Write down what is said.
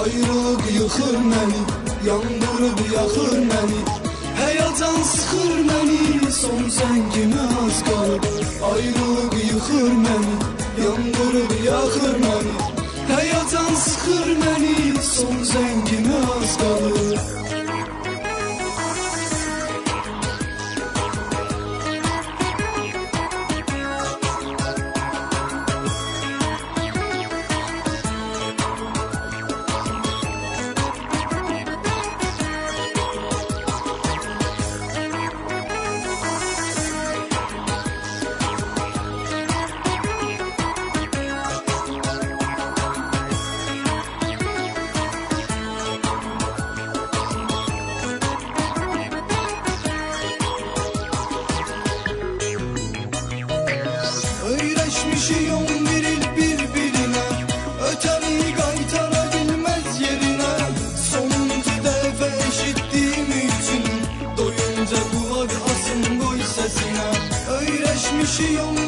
Ayrılıq yıxır məni, yandırıb yaxır məni. Həyatan sıxır məni, son zəngimə az qalıb. Ayrılıq yıxır məni, yandırıb yaxır məni. Həyatan sıxır məni, son zəngimə az qalıb. Öyrəşmişik 11 il bir-birinə, ötəni qaytara bilməz yerinə. Sonuncu dəfə eşitdiyim üçün doyunca qulaq asın qoy səsinə. Öyrəşmişik 11